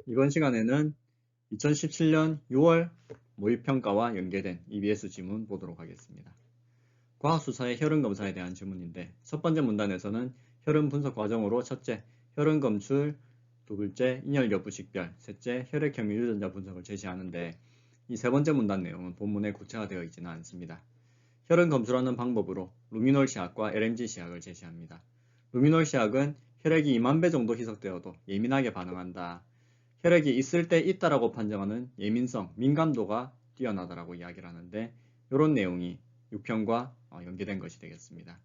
이번 시간에는 2017년 6월 모의평가와 연계된 EBS 지문 보도록 하겠습니다. 과학수사의 혈흔검사에 대한 질문인데 첫 번째 문단에서는 혈흔 분석 과정으로 첫째, 혈흔 검출, 두 번째, 인혈 여부 식별, 셋째, 혈액 혐의 유전자 분석을 제시하는데 이 세 번째 문단 내용은 본문에 구체화되어 있지는 않습니다. 혈흔 검출하는 방법으로 루미놀 시약과 LMG 시약을 제시합니다. 루미놀 시약은 혈액이 2만 배 정도 희석되어도 예민하게 반응한다. 혈액이 있을 때 있다라고 판정하는 예민성, 민감도가 뛰어나다라고 이야기를 하는데 이런 내용이 6편과 연계된 것이 되겠습니다.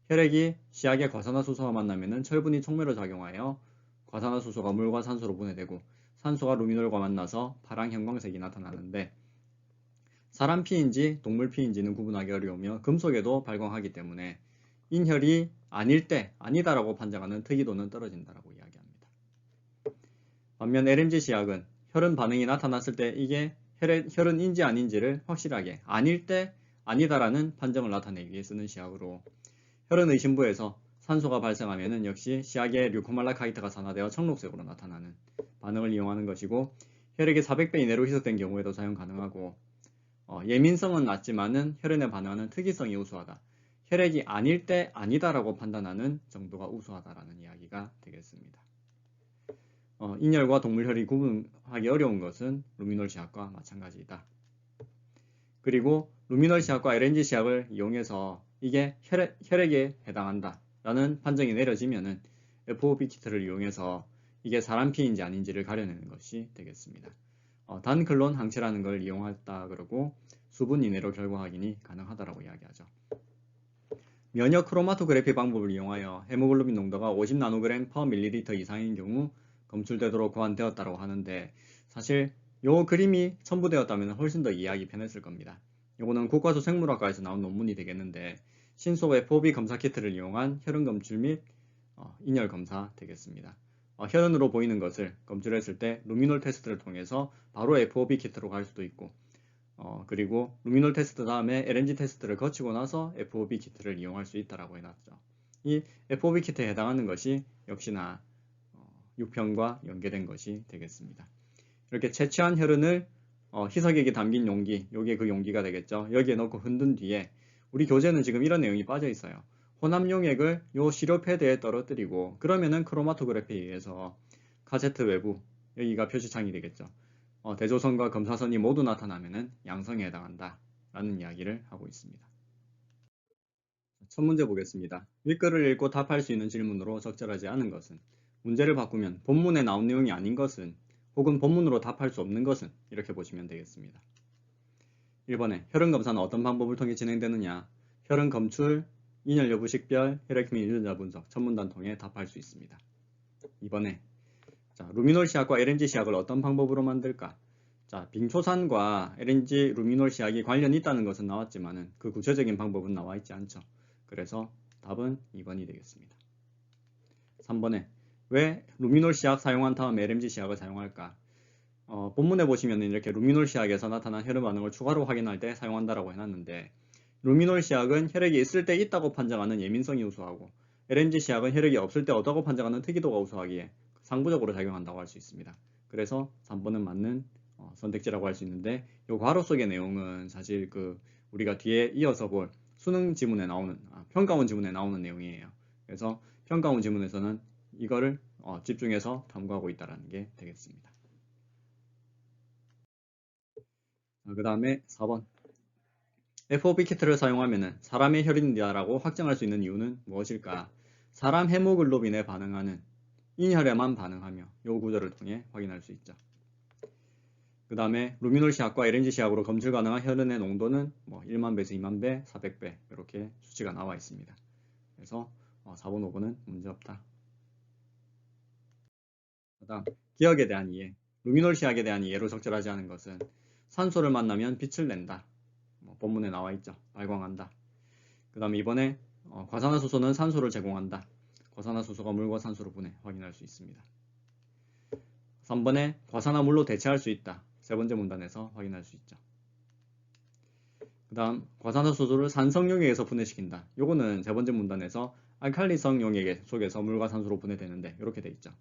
혈액이 시약의 과산화수소와 만나면 철분이 촉매로 작용하여 과산화수소가 물과 산소로 분해되고 산소가 루미놀과 만나서 파랑 형광색이 나타나는데 사람 피인지 동물 피인지는 구분하기 어려우며 금속에도 발광하기 때문에 인혈이 아닐 때 아니다라고 판정하는 특이도는 떨어진다라고 이야기합니다. 반면 LMG 시약은 혈흔 반응이 나타났을 때 이게 혈흔인지 아닌지를 확실하게 아닐 때 아니다라는 판정을 나타내기 위해 쓰는 시약으로 혈흔 의심부에서 산소가 발생하면 역시 시약의 류코말라카이트가 산화되어 청록색으로 나타나는 반응을 이용하는 것이고 혈액이 400배 이내로 희석된 경우에도 사용 가능하고 예민성은 낮지만은 혈흔에 반응하는 특이성이 우수하다. 혈액이 아닐 때 아니다라고 판단하는 정도가 우수하다라는 이야기가 되겠습니다. 인혈과 동물혈이 구분하기 어려운 것은 루미놀 시약과 마찬가지이다. 그리고 루미놀 시약과 LNG 시약을 이용해서 이게 혈액에 해당한다 라는 판정이 내려지면은 FOB 키트를 이용해서 이게 사람 피인지 아닌지를 가려내는 것이 되겠습니다. 단클론 항체라는 걸 이용했다 그러고 수분 이내로 결과 확인이 가능하다라고 이야기하죠. 면역 크로마토그래피 방법을 이용하여 헤모글로빈 농도가 50나노그램 per 밀리리터 이상인 경우 검출되도록 고안되었다고 하는데 사실 요 그림이 첨부되었다면 훨씬 더 이해하기 편했을 겁니다. 요거는 국과수 생물학과에서 나온 논문이 되겠는데 신속 FOB 검사 키트를 이용한 혈흔 검출 및 인혈 검사 되겠습니다. 혈흔으로 보이는 것을 검출했을 때 루미놀 테스트를 통해서 바로 FOB 키트로 갈 수도 있고 그리고 루미놀 테스트 다음에 LNG 테스트를 거치고 나서 FOB 키트를 이용할 수 있다라고 해놨죠. 이 FOB 키트에 해당하는 것이 역시나 6편과 연계된 것이 되겠습니다. 이렇게 채취한 혈흔을 희석액이 담긴 용기, 요게 그 용기가 되겠죠. 여기에 넣고 흔든 뒤에 우리 교재는 지금 이런 내용이 빠져 있어요. 혼합 용액을 요 시료 패드에 떨어뜨리고 그러면은 크로마토그래피에 의해서 카세트 외부 여기가 표시창이 되겠죠. 대조선과 검사선이 모두 나타나면은 양성에 해당한다 라는 이야기를 하고 있습니다. 첫 문제 보겠습니다. 윗글을 읽고 답할 수 있는 질문으로 적절하지 않은 것은 문제를 바꾸면 본문에 나온 내용이 아닌 것은 혹은 본문으로 답할 수 없는 것은 이렇게 보시면 되겠습니다. 1번에 혈흔 검사는 어떤 방법을 통해 진행되느냐 혈흔 검출, 인혈 여부 식별, 혈액 및 유전자 분석, 첫 문단 통해 답할 수 있습니다. 2번에 루미놀 시약과 LNG 시약을 어떤 방법으로 만들까? 빙초산과 LNG 루미놀 시약이 관련이 있다는 것은 나왔지만 그 구체적인 방법은 나와 있지 않죠. 그래서 답은 2번이 되겠습니다. 3번에 왜 루미놀 시약 사용한 다음 LMG 시약을 사용할까? 본문에 보시면 이렇게 루미놀 시약에서 나타난 혈흔 반응을 추가로 확인할 때 사용한다라고 해놨는데 루미놀 시약은 혈액이 있을 때 있다고 판정하는 예민성이 우수하고 LNG 시약은 혈액이 없을 때 없다고 판정하는 특이도가 우수하기에 상부적으로 작용한다고 할 수 있습니다. 그래서 3번은 맞는 선택지라고 할 수 있는데 이 괄호 속의 내용은 사실 우리가 뒤에 이어서 볼 수능 지문에 나오는 평가원 지문에 나오는 내용이에요. 그래서 평가원 지문에서는 이거를 집중해서 탐구하고 있다는 게 되겠습니다. 그 다음에 4번 FOB 키트를 사용하면 사람의 혈흔이다라고 확정할 수 있는 이유는 무엇일까? 사람 헤모글로빈에 반응하는 인혈에만 반응하며 이 구조를 통해 확인할 수 있죠. 그 다음에 루미놀 시약과 LNG 시약으로 검출 가능한 혈흔의 농도는 1만 배에서 2만 배, 400배 이렇게 수치가 나와 있습니다. 그래서 4번, 5번은 문제없다. 그 다음 기억에 대한 이해. 루미놀 시약에 대한 이해로 적절하지 않은 것은 산소를 만나면 빛을 낸다. 본문에 나와 있죠. 발광한다. 그 다음에 이번에 과산화수소는 산소를 제공한다. 과산화수소가 물과 산소로 분해 확인할 수 있습니다. 3번에 과산화물로 대체할 수 있다. 세 번째 문단에서 확인할 수 있죠. 그 다음 과산화수소를 산성 용액에서 분해시킨다. 요거는 세 번째 문단에서 알칼리성 용액 속에서 물과 산소로 분해되는데 이렇게 돼 있죠.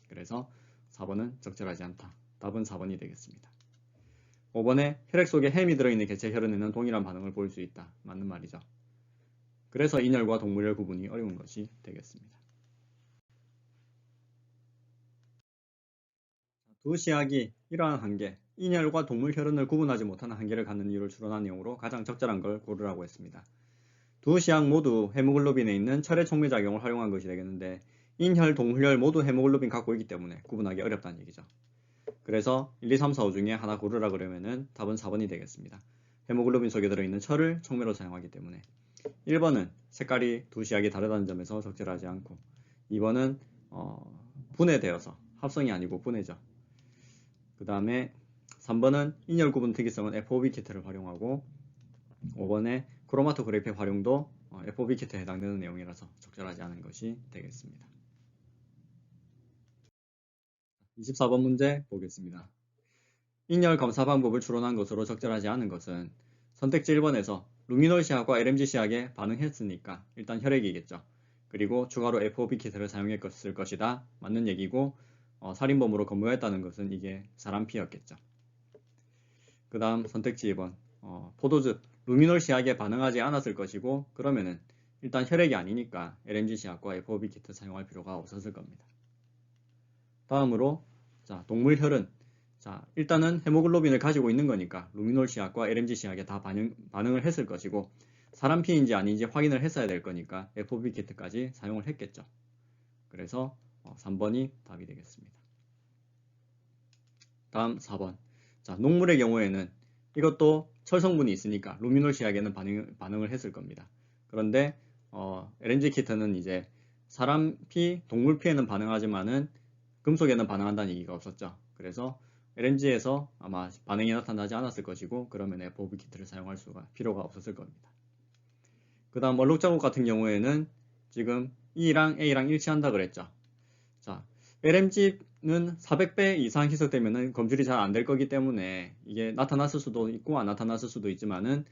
그래서 4번은 적절하지 않다. 답은 4번이 되겠습니다. 5번에 혈액 속에 햄이 들어있는 개체 혈흔에는 동일한 반응을 보일 수 있다. 맞는 말이죠. 그래서 인혈과 동물혈 구분이 어려운 것이 되겠습니다. 두 시약이 이러한 한계, 인혈과 동물 혈흔을 구분하지 못하는 한계를 갖는 이유를 추론한 내용으로 가장 적절한 걸 고르라고 했습니다. 두 시약 모두 헤모글로빈에 있는 철의 촉매작용을 활용한 것이 되겠는데 인혈, 동물혈 모두 헤모글로빈 갖고 있기 때문에 구분하기 어렵다는 얘기죠. 그래서 1, 2, 3, 4, 5 중에 하나 고르라 그러면은 답은 4번이 되겠습니다. 헤모글로빈 속에 들어있는 철을 촉매로 사용하기 때문에 1번은 색깔이 두 시약이 다르다는 점에서 적절하지 않고 2번은 분해되어서 합성이 아니고 분해죠. 그 다음에 3번은 인혈 구분 특이성은 FOB 키트를 활용하고 5번에 크로마토그래피 활용도 FOB 키트에 해당되는 내용이라서 적절하지 않은 것이 되겠습니다. 24번 문제 보겠습니다. 인혈 검사 방법을 추론한 것으로 적절하지 않은 것은 선택지 1번에서 루미놀 시약과 LMG 시약에 반응했으니까 일단 혈액이겠죠. 그리고 추가로 FOB 키트를 사용했을 것이다. 맞는 얘기고 살인범으로 검거했다는 것은 이게 사람 피였겠죠. 그 다음 선택지 2번 포도즙 루미놀 시약에 반응하지 않았을 것이고 그러면은 일단 혈액이 아니니까 LMG 시약과 FOB 키트 사용할 필요가 없었을 겁니다. 다음으로 자 동물 혈흔 자 일단은 헤모글로빈을 가지고 있는 거니까 루미놀 시약과 LMG 시약에 다 반응을 했을 것이고 사람 피인지 아닌지 확인을 했어야 될 거니까 FOB 키트까지 사용을 했겠죠. 그래서 3번이 답이 되겠습니다. 다음 4번 자 녹물의 경우에는 이것도 철 성분이 있으니까 루미놀 시약에는 반응을 했을 겁니다. 그런데 LMG 키트는 이제 사람 피, 동물 피에는 반응하지만은 금속에는 반응한다는 얘기가 없었죠. 그래서 LMG에서 아마 반응이 나타나지 않았을 것이고 그러면 FOB 키트를 사용할 필요가 없었을 겁니다. 그 다음 얼룩 자국 같은 경우에는 지금 E랑 A랑 일치한다 그랬죠. 자, LMG는 400배 이상 희석되면 검출이 잘 안 될 거기 때문에 이게 나타났을 수도 있고 안 나타났을 수도 있지만은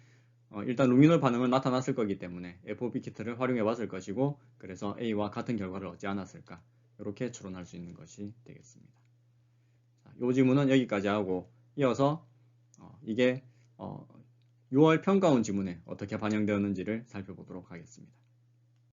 일단 루미놀 반응은 나타났을 거기 때문에 FOB 키트를 활용해 봤을 것이고 그래서 A와 같은 결과를 얻지 않았을까 이렇게 추론할 수 있는 것이 되겠습니다. 자, 이 지문은 여기까지 하고 이어서 이게 6월 평가원 지문에 어떻게 반영되었는지를 살펴보도록 하겠습니다.